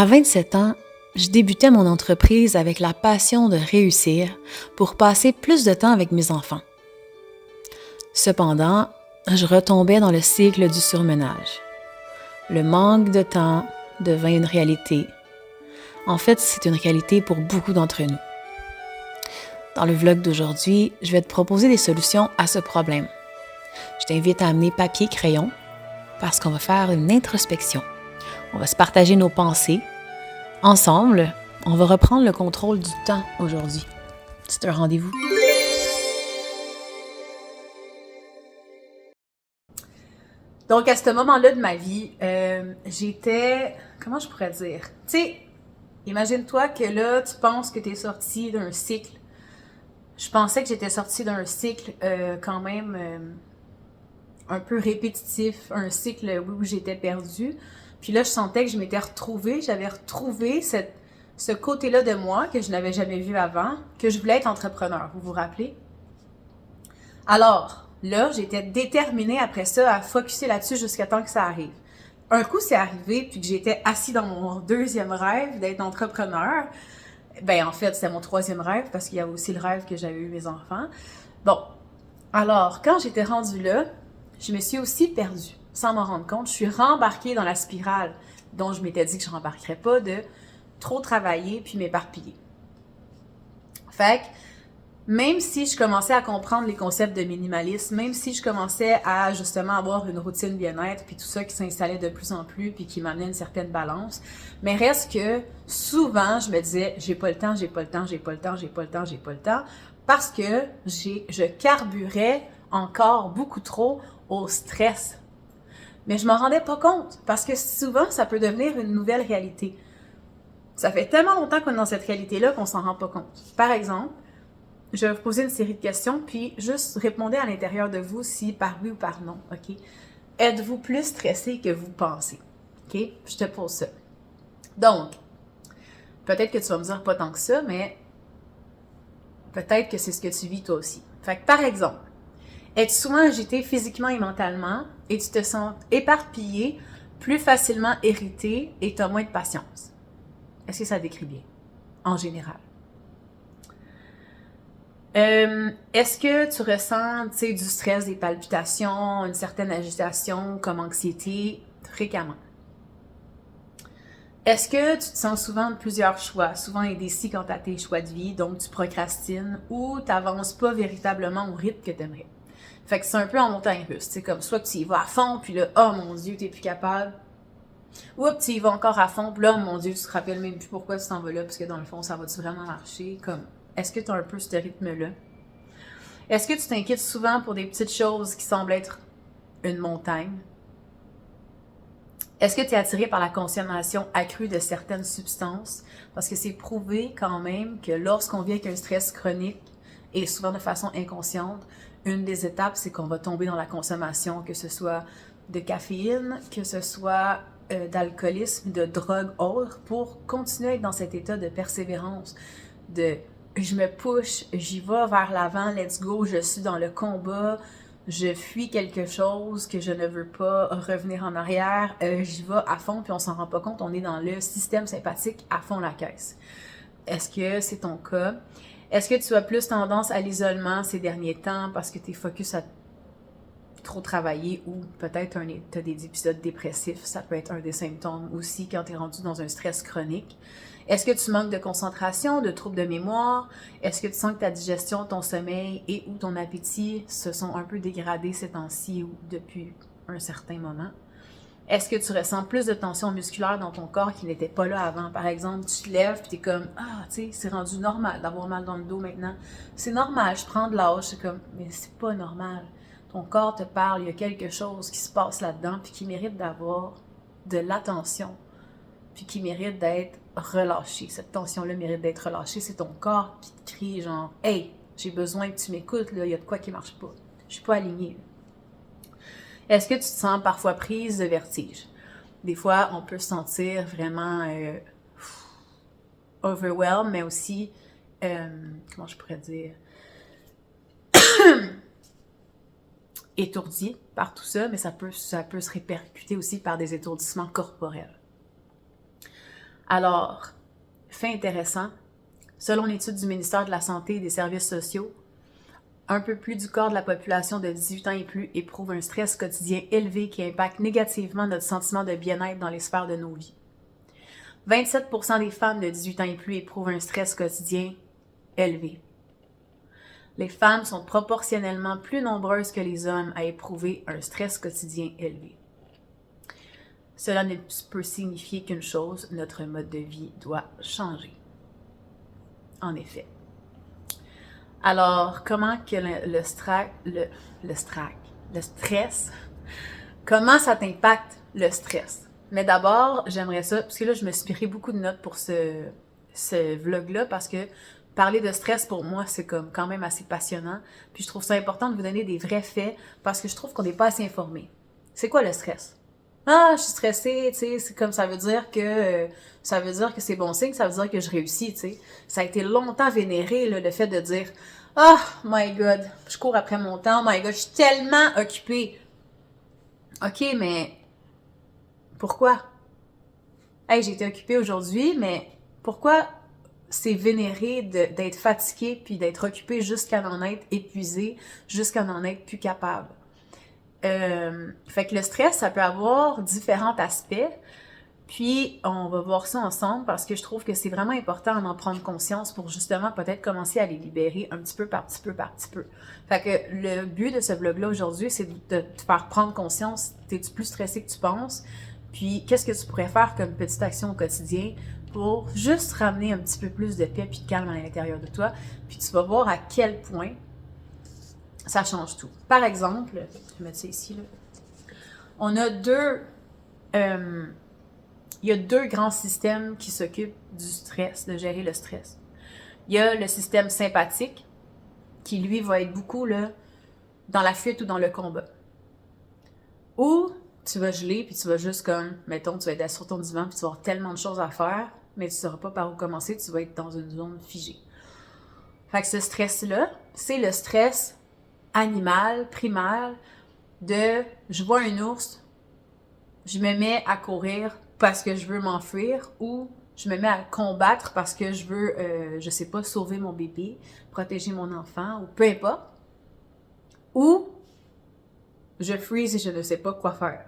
À 27 ans, je débutais mon entreprise avec la passion de réussir pour passer plus de temps avec mes enfants. Cependant, je retombais dans le cycle du surmenage. Le manque de temps devint une réalité. En fait, c'est une réalité pour beaucoup d'entre nous. Dans le vlog d'aujourd'hui, je vais te proposer des solutions à ce problème. Je t'invite à amener papier et crayon parce qu'on va faire une introspection. On va se partager nos pensées. Ensemble, on va reprendre le contrôle du temps aujourd'hui. C'est un rendez-vous. Donc, à ce moment-là de ma vie, j'étais... Comment je pourrais dire? Tu sais, imagine-toi que là, tu penses que tu es sorti d'un cycle. Je pensais que j'étais sortie d'un cycle quand même un peu répétitif, un cycle où j'étais perdue. Puis là, je sentais que je m'étais retrouvée, j'avais retrouvé ce côté-là de moi que je n'avais jamais vu avant, que je voulais être entrepreneur, vous vous rappelez? Alors, là, j'étais déterminée après ça à focusser là-dessus jusqu'à temps que ça arrive. Un coup, c'est arrivé, puis que j'étais assis dans mon deuxième rêve d'être entrepreneur. Ben, en fait, c'était mon troisième rêve, parce qu'il y a aussi le rêve que j'avais eu mes enfants. Bon, alors, quand j'étais rendue là, je me suis aussi perdue, sans m'en rendre compte. Je suis rembarquée dans la spirale dont je m'étais dit que je ne rembarquerais pas, de trop travailler puis m'éparpiller. Fait que, même si je commençais à comprendre les concepts de minimalisme, même si je commençais à justement avoir une routine bien-être, puis tout ça qui s'installait de plus en plus, puis qui m'amenait une certaine balance, mais reste que souvent, je me disais, j'ai pas le temps, j'ai pas le temps, j'ai pas le temps, j'ai pas le temps, j'ai pas le temps, parce que je carburais encore beaucoup trop au stress. Mais je m'en rendais pas compte, parce que souvent, ça peut devenir une nouvelle réalité. Ça fait tellement longtemps qu'on est dans cette réalité-là qu'on s'en rend pas compte. Par exemple, je vais vous poser une série de questions, puis juste répondez à l'intérieur de vous si par oui ou par non, OK? Êtes-vous plus stressé que vous pensez? OK? Je te pose ça. Donc, peut-être que tu vas me dire pas tant que ça, mais peut-être que c'est ce que tu vis toi aussi. Fait que, par exemple, es-tu souvent agité physiquement et mentalement et tu te sens éparpillé, plus facilement irrité et tu as moins de patience? Est-ce que ça décrit bien, en général? Est-ce que tu ressens, du stress, des palpitations, une certaine agitation comme anxiété fréquemment? Est-ce que tu te sens souvent de plusieurs choix, souvent indécis quant à tes choix de vie, donc tu procrastines ou tu n'avances pas véritablement au rythme que tu aimerais? Fait que c'est un peu en montagne russe, c'est comme soit que tu y vas à fond, puis là, oh mon Dieu, t'es plus capable. Ou tu y vas encore à fond, puis là, oh mon Dieu, tu te rappelles même plus pourquoi tu t'en vas là, parce que dans le fond, ça va-tu vraiment marcher? Comme, est-ce que tu as un peu ce rythme-là? Est-ce que tu t'inquiètes souvent pour des petites choses qui semblent être une montagne? Est-ce que tu es attiré par la consommation accrue de certaines substances? Parce que c'est prouvé quand même que lorsqu'on vit avec un stress chronique, et souvent de façon inconsciente, une des étapes, c'est qu'on va tomber dans la consommation, que ce soit de caféine, que ce soit d'alcoolisme, de drogue autre, pour continuer à être dans cet état de persévérance, de je me push, j'y vais vers l'avant, let's go, je suis dans le combat, je fuis quelque chose que je ne veux pas revenir en arrière, j'y vais à fond, puis on s'en rend pas compte, on est dans le système sympathique à fond la caisse. Est-ce que c'est ton cas? Est-ce que tu as plus tendance à l'isolement ces derniers temps parce que tu es focus à trop travailler ou peut-être tu as des épisodes dépressifs, ça peut être un des symptômes aussi quand tu es rendu dans un stress chronique. Est-ce que tu manques de concentration, de troubles de mémoire? Est-ce que tu sens que ta digestion, ton sommeil et ou ton appétit se sont un peu dégradés ces temps-ci ou depuis un certain moment? Est-ce que tu ressens plus de tension musculaire dans ton corps qui n'était pas là avant? Par exemple, tu te lèves et tu es comme « Ah, tu sais, c'est rendu normal d'avoir mal dans le dos maintenant. C'est normal, je prends de l'âge. » C'est comme « Mais c'est pas normal. » Ton corps te parle, il y a quelque chose qui se passe là-dedans puis qui mérite d'avoir de l'attention puis qui mérite d'être relâché. Cette tension-là mérite d'être relâchée. C'est ton corps qui te crie genre « Hey, j'ai besoin que tu m'écoutes, là, il y a de quoi qui marche pas. Je suis pas alignée. » Est-ce que tu te sens parfois prise de vertige? Des fois, on peut se sentir vraiment overwhelmed, mais aussi, comment je pourrais dire, étourdi par tout ça, mais ça peut se répercuter aussi par des étourdissements corporels. Alors, fait intéressant, selon l'étude du ministère de la Santé et des Services sociaux, un peu plus du quart de la population de 18 ans et plus éprouve un stress quotidien élevé qui impacte négativement notre sentiment de bien-être dans les sphères de nos vies. 27% des femmes de 18 ans et plus éprouvent un stress quotidien élevé. Les femmes sont proportionnellement plus nombreuses que les hommes à éprouver un stress quotidien élevé. Cela ne peut signifier qu'une chose, notre mode de vie doit changer. En effet. Alors, comment que le stress, comment ça t'impacte le stress? Mais d'abord, j'aimerais ça, parce que là, je me suis pris beaucoup de notes pour ce vlog-là, parce que parler de stress, pour moi, c'est comme quand même assez passionnant. Puis je trouve ça important de vous donner des vrais faits, parce que je trouve qu'on n'est pas assez informé. C'est quoi le stress? Ah, je suis stressée, tu sais, c'est comme ça veut dire que c'est bon signe, ça veut dire que je réussis, tu sais. Ça a été longtemps vénéré, là, le fait de dire oh my god, je cours après mon temps, oh my god, je suis tellement occupée. OK, mais pourquoi? Hey, j'ai été occupée aujourd'hui, mais pourquoi c'est vénéré d'être fatigué puis d'être occupé jusqu'à en être épuisé, jusqu'à en être plus capable? Fait que le stress, ça peut avoir différents aspects, puis on va voir ça ensemble parce que je trouve que c'est vraiment important d'en prendre conscience pour justement peut-être commencer à les libérer un petit peu par petit peu par petit peu. Fait que le but de ce vlog-là aujourd'hui, c'est de te faire prendre conscience, t'es-tu plus stressé que tu penses, puis qu'est-ce que tu pourrais faire comme petite action au quotidien pour juste ramener un petit peu plus de paix puis de calme à l'intérieur de toi, puis tu vas voir à quel point ça change tout. Par exemple, je vais mettre ça ici, là. On a il y a deux grands systèmes qui s'occupent du stress, de gérer le stress. Il y a le système sympathique, qui lui va être beaucoup là, dans la fuite ou dans le combat. Ou tu vas geler, puis tu vas juste comme, mettons, tu vas être assis sur ton divan, puis tu vas avoir tellement de choses à faire, mais tu ne sauras pas par où commencer, tu vas être dans une zone figée. Fait que ce stress-là, c'est le stress animal, primaire, de je vois un ours, je me mets à courir parce que je veux m'enfuir, ou je me mets à combattre parce que je veux, je sais pas, sauver mon bébé, protéger mon enfant, ou peu importe. Ou je freeze et je ne sais pas quoi faire.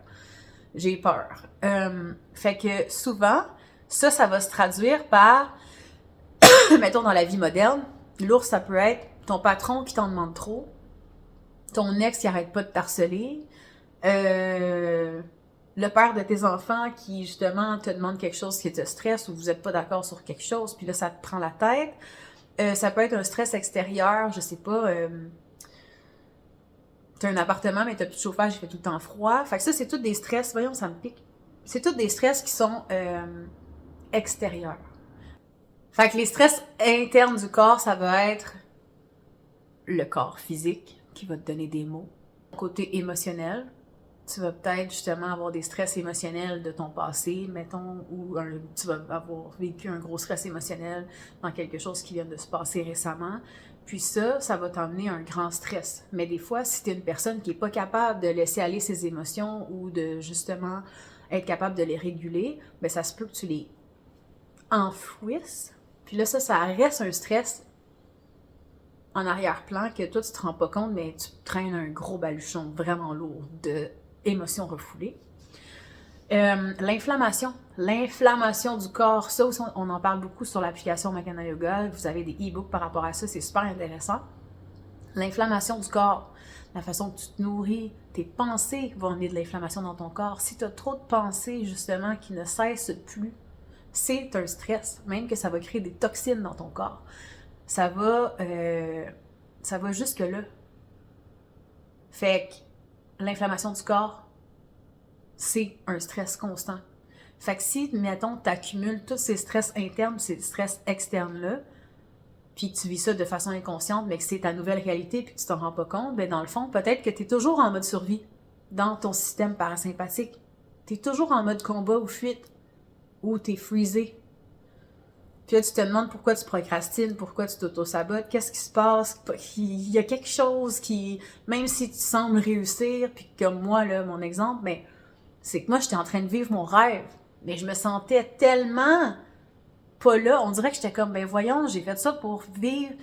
J'ai peur. Fait que souvent, ça va se traduire par, mettons dans la vie moderne, l'ours, ça peut être ton patron qui t'en demande trop, ton ex qui arrête pas de t'harceler, le père de tes enfants qui, justement, te demande quelque chose qui te stresse ou vous n'êtes pas d'accord sur quelque chose, puis là, ça te prend la tête. Ça peut être un stress extérieur, je sais pas, t'as un appartement, mais t'as plus de chauffage, il fait tout le temps froid. Fait que ça, c'est tous des stress, voyons, ça me pique. C'est tous des stress qui sont extérieurs. Fait que les stress internes du corps, ça va être le corps physique qui va te donner des mots. Côté émotionnel, tu vas peut-être justement avoir des stress émotionnels de ton passé, mettons, ou tu vas avoir vécu un gros stress émotionnel dans quelque chose qui vient de se passer récemment. Puis ça va t'emmener un grand stress. Mais des fois, si tu es une personne qui n'est pas capable de laisser aller ses émotions ou de justement être capable de les réguler, bien ça se peut que tu les enfouisses. Puis là, ça reste un stress en arrière-plan que toi, tu te rends pas compte, mais tu traînes un gros baluchon vraiment lourd d'émotions refoulées. L'inflammation du corps, ça aussi, on en parle beaucoup sur l'application Makana Yoga. Vous avez des e-books par rapport à ça, c'est super intéressant. L'inflammation du corps, la façon que tu te nourris, tes pensées vont amener de l'inflammation dans ton corps. Si tu as trop de pensées, justement, qui ne cessent plus, c'est un stress, même que ça va créer des toxines dans ton corps. Ça va jusque-là. Fait que l'inflammation du corps, c'est un stress constant. Fait que si, mettons, tu accumules tous ces stress internes, ces stress externes-là, puis que tu vis ça de façon inconsciente, mais que c'est ta nouvelle réalité, puis que tu t'en rends pas compte, ben dans le fond, peut-être que tu es toujours en mode survie dans ton système parasympathique. Tu es toujours en mode combat ou fuite, ou tu es freezé. Puis là, tu te demandes pourquoi tu procrastines, pourquoi tu t'auto-sabotes, qu'est-ce qui se passe? Il y a quelque chose qui, même si tu sembles réussir, puis comme moi, là, mon exemple, mais c'est que moi, j'étais en train de vivre mon rêve, mais je me sentais tellement pas là. On dirait que j'étais comme, ben voyons, j'ai fait ça pour vivre,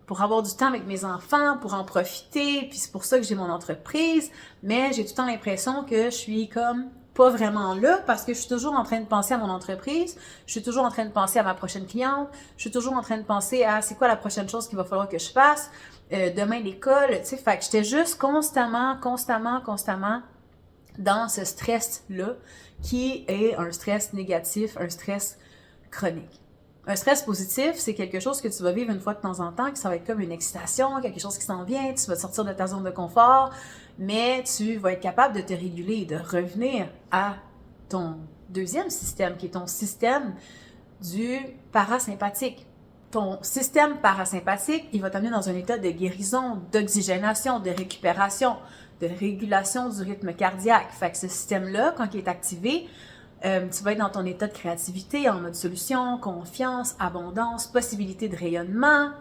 pour avoir du temps avec mes enfants, pour en profiter, puis c'est pour ça que j'ai mon entreprise, mais j'ai tout le temps l'impression que je suis comme pas vraiment là parce que je suis toujours en train de penser à mon entreprise, je suis toujours en train de penser à ma prochaine cliente, je suis toujours en train de penser à c'est quoi la prochaine chose qu'il va falloir que je fasse, demain l'école, tu sais, fait que j'étais juste constamment dans ce stress-là qui est un stress négatif, un stress chronique. Un stress positif, c'est quelque chose que tu vas vivre une fois de temps en temps, que ça va être comme une excitation, quelque chose qui s'en vient, tu vas te sortir de ta zone de confort, mais tu vas être capable de te réguler, de revenir à ton deuxième système, qui est ton système du parasympathique. Ton système parasympathique, il va t'amener dans un état de guérison, d'oxygénation, de récupération, de régulation du rythme cardiaque. Fait que ce système-là, quand il est activé, tu vas être dans ton état de créativité, en mode solution, confiance, abondance, possibilité de rayonnement.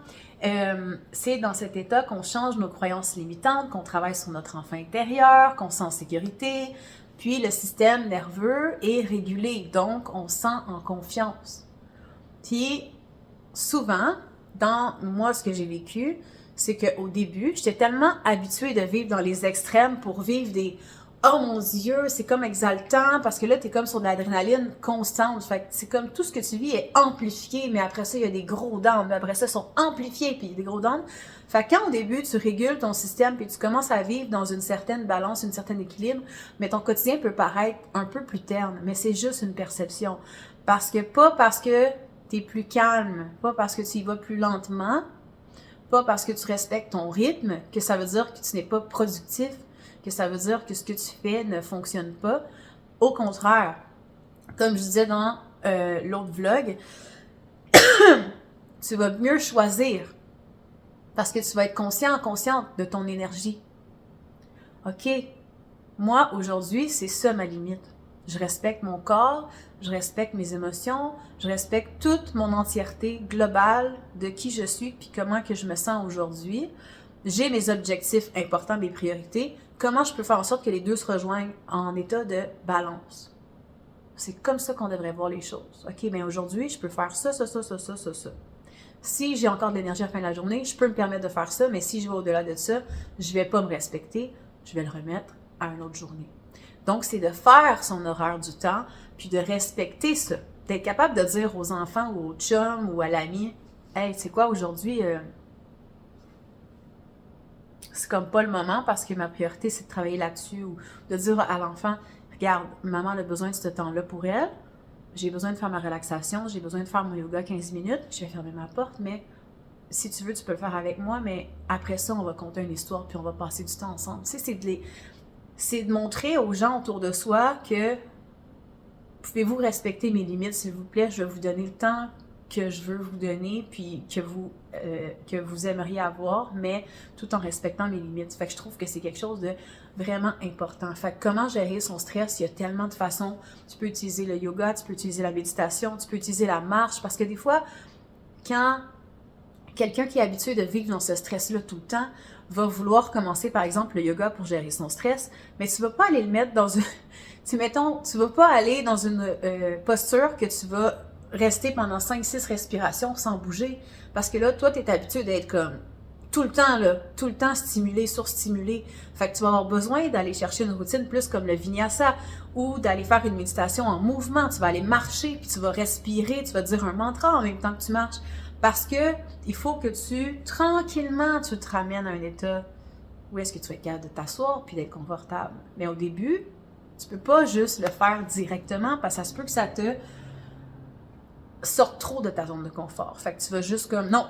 C'est dans cet état qu'on change nos croyances limitantes, qu'on travaille sur notre enfant intérieur, qu'on sent en sécurité. Puis le système nerveux est régulé, donc on se sent en confiance. Puis souvent, dans moi, ce que j'ai vécu, c'est qu'au début, j'étais tellement habituée de vivre dans les extrêmes pour vivre des « Oh mon Dieu, c'est comme exaltant » parce que là, t'es comme sur de l'adrénaline constante. Fait que c'est comme tout ce que tu vis est amplifié, mais après ça, il y a des gros downs. Mais après ça, ils sont amplifiés, puis il y a des gros downs. Fait que quand au début, tu régules ton système, puis tu commences à vivre dans une certaine balance, un certain équilibre, mais ton quotidien peut paraître un peu plus terne, mais c'est juste une perception. Pas parce que t'es plus calme, pas parce que tu y vas plus lentement, pas parce que tu respectes ton rythme, que ça veut dire que tu n'es pas productif, que ça veut dire que ce que tu fais ne fonctionne pas. Au contraire, comme je disais dans l'autre vlog, tu vas mieux choisir parce que tu vas être consciente de ton énergie. OK, moi, aujourd'hui, c'est ça ma limite. Je respecte mon corps, je respecte mes émotions, je respecte toute mon entièreté globale de qui je suis puis comment que je me sens aujourd'hui. J'ai mes objectifs importants, mes priorités. Comment je peux faire en sorte que les deux se rejoignent en état de balance? C'est comme ça qu'on devrait voir les choses. OK, bien aujourd'hui, je peux faire ça. Si j'ai encore de l'énergie à la fin de la journée, je peux me permettre de faire ça, mais si je vais au-delà de ça, je vais pas me respecter, je vais le remettre à une autre journée. Donc, c'est de faire son horaire du temps, puis de respecter ça. D'être capable de dire aux enfants ou aux chums ou à l'ami, « Hey, tu sais quoi, aujourd'hui, c'est comme pas le moment parce que ma priorité, c'est de travailler là-dessus. » Ou de dire à l'enfant, « Regarde, maman a besoin de ce temps-là pour elle. J'ai besoin de faire ma relaxation, j'ai besoin de faire mon yoga 15 minutes. Je vais fermer ma porte, mais si tu veux, tu peux le faire avec moi. Mais après ça, on va compter une histoire puis on va passer du temps ensemble. » Tu sais, c'est de montrer aux gens autour de soi que pouvez-vous respecter mes limites, s'il vous plaît, je vais vous donner le temps que je veux vous donner, puis que vous aimeriez avoir, mais tout en respectant mes limites. Fait que je trouve que c'est quelque chose de vraiment important. Fait que comment gérer son stress? Il y a tellement de façons. Tu peux utiliser le yoga, tu peux utiliser la méditation, tu peux utiliser la marche, parce que des fois, quand quelqu'un qui est habitué de vivre dans ce stress-là tout le temps va vouloir commencer, par exemple, le yoga pour gérer son stress, mais tu vas pas aller le mettre dans une... tu vas pas aller dans une posture que tu vas rester pendant 5-6 respirations sans bouger, parce que là, toi, tu es habitué d'être comme tout le temps stimulé, surstimulé. Fait que tu vas avoir besoin d'aller chercher une routine plus comme le vinyasa ou d'aller faire une méditation en mouvement. Tu vas aller marcher, puis tu vas respirer, tu vas dire un mantra en même temps que tu marches. Parce que il faut que tranquillement, tu te ramènes à un état où est-ce que tu es capable de t'asseoir puis d'être confortable. Mais au début, tu peux pas juste le faire directement parce que ça se peut que ça te sorte trop de ta zone de confort. Fait que tu vas juste comme, non,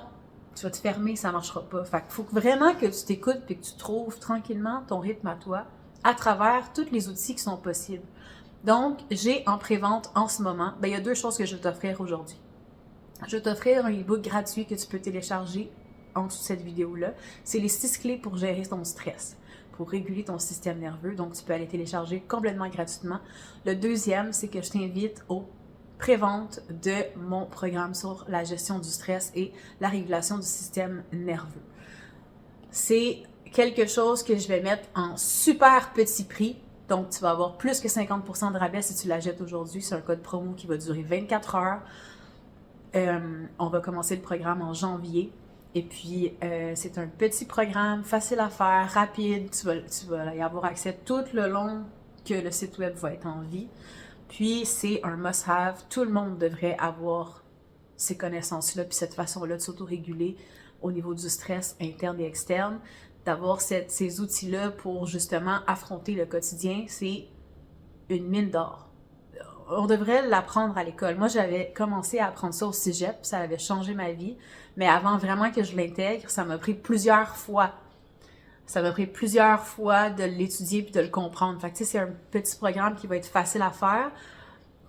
tu vas te fermer, ça marchera pas. Fait qu'il faut vraiment que tu t'écoutes puis que tu trouves tranquillement ton rythme à toi à travers tous les outils qui sont possibles. Donc, j'ai en pré-vente en ce moment, il y a 2 choses que je vais t'offrir aujourd'hui. Je vais t'offrir un e-book gratuit que tu peux télécharger en dessous de cette vidéo-là. C'est les 6 clés pour gérer ton stress, pour réguler ton système nerveux. Donc, tu peux aller télécharger complètement gratuitement. Le deuxième, c'est que je t'invite au pré-vente de mon programme sur la gestion du stress et la régulation du système nerveux. C'est quelque chose que je vais mettre en super petit prix. Donc, tu vas avoir plus que 50% de rabais si tu l'achètes aujourd'hui. C'est un code promo qui va durer 24 heures. On va commencer le programme en janvier. Et puis, c'est un petit programme, facile à faire, rapide. Tu vas y avoir accès tout le long que le site web va être en vie. Puis, c'est un must-have. Tout le monde devrait avoir ces connaissances-là, puis cette façon-là de s'autoréguler au niveau du stress interne et externe. D'avoir ces outils-là pour justement affronter le quotidien, c'est une mine d'or. On devrait l'apprendre à l'école. Moi, j'avais commencé à apprendre ça au cégep, ça avait changé ma vie. Mais avant vraiment que je l'intègre, ça m'a pris plusieurs fois. Ça m'a pris plusieurs fois de l'étudier puis de le comprendre. Fait que tu sais, c'est un petit programme qui va être facile à faire,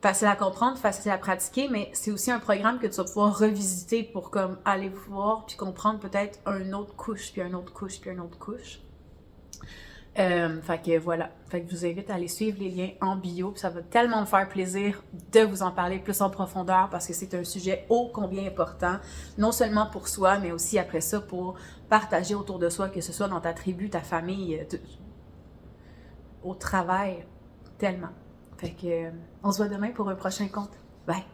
facile à comprendre, facile à pratiquer, mais c'est aussi un programme que tu vas pouvoir revisiter pour comme aller voir puis comprendre peut-être une autre couche, puis une autre couche, puis une autre couche. Fait que voilà. Fait que je vous invite à aller suivre les liens en bio. Puis ça va tellement me faire plaisir de vous en parler plus en profondeur parce que c'est un sujet ô combien important, non seulement pour soi, mais aussi après ça pour partager autour de soi, que ce soit dans ta tribu, ta famille, au travail, tellement. Fait que on se voit demain pour un prochain compte. Bye!